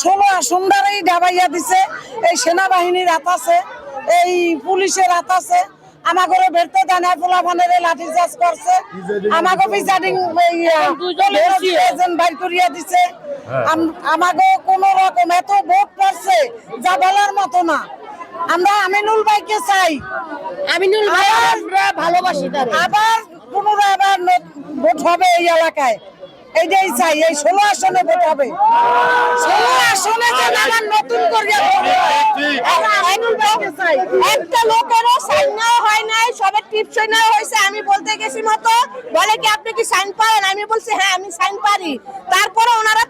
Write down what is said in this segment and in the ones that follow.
16 আসনদারই ঢাবাইয়া দিছে। এই সেনাবাহিনীর হাত আছে, এই পুলিশের হাত আছে। আমাকে বেরতে দানা পোলা ভানের লাঠি চার্জ করছে, আমাকে প্রিজাইডিং এজেন্ট বাইর করিয়া দিছে। আমাকে কোন রকম এত ভোট পড়ছে যা বলার মতো না। আমরা আমিনুল ভাইকে চাই, আমিনুল ভাই আমরা ভালোবাসি তার। আবার পুনরায় আবার ভোট হবে এই এলাকায়, এইটাই চাই। এই 16 আসনে ভোট হবে, 16 আসনে যেন আবার নতুন করিয়া আমিনুল ভাইকে চাই। একটা লোকেরও সাইন নেওয়া হয় নাই, সবে টিপসই নেওয়া হয়েছে। আমি বলতে গেছি মতো বলে কি আপনি কি সাইন পারেন? আমি বলছি হ্যাঁ আমি সাইন পারি। তারপরে ওনারা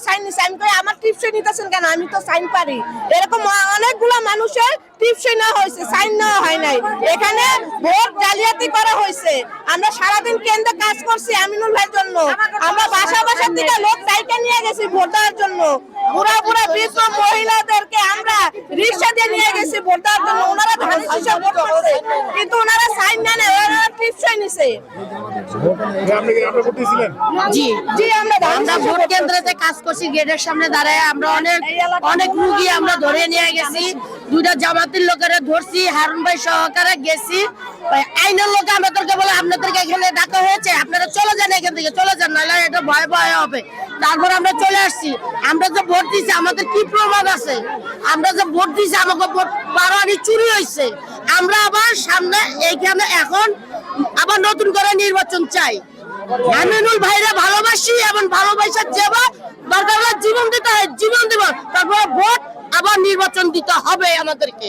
সাইন নিছে। আমি কই আমার টিপসই নিতেছেন কেন? আমি তো সাইন পারি। এরকম অনেকগুলো মানুষের টিপসই নেওয়া হয়েছে, সাইন নেওয়া হয় নাই। এখানে ভোট জালিয়াতি করা হয়েছে। আমরা সারাদিন কেন্দ্রে কাজ করছি আমিনুল ভাইয়ের জন্য। আমরা বাসা থেকে লোক চাইতে নিয়ে গেছি ভোট দেওয়ার জন্য। বুড়া বৃদ্ধ মহিলাদেরকে আমরা রিক্সা দিয়ে নিয়ে গেছি ভোট দেওয়ার জন্য। ওনারা ধানের শীষে ভোট করছে, কিন্তু ওনারা সাইন না নেয়, ওনারা টিপসই নিছে। জি আমরা ভোট কেন্দ্রে কাজ করছি, গেটের সামনে দাঁড়ায় আমরা অনেক রুগী আমরা ধরে নিয়ে গেছি। দুইটা জামাতের লোকেরা ধরছি, হারুন ভাই সহকারে গেছি। আইনের লোক আমাদেরকে বলে আপনাদেরকে এখানে ডাকা হয়েছে, আপনারা চলে যান, এখান থেকে চলে যান, নাহলে এটা ভয় হবে। তারপর আমরা চলে আসছি। আমরা যে ভোট দিয়েছি আমাদের কি প্রমাণ আছে? আমরা যে ভোট দিয়েছি আমাকে ভোট বারোয়ারি চুরি হয়েছে। আমরা আবার সামনে এইখানে এখন আবার নতুন করে নির্বাচন চাই। আমিনুল ভাইরা ভালোবাসি এবং ভালোবাসার যেবা দরকার হলে জীবন দিতে হয়, জীবন দিব। তারপরে ভোট আবার নির্বাচন দিতে হবে আমাদেরকে।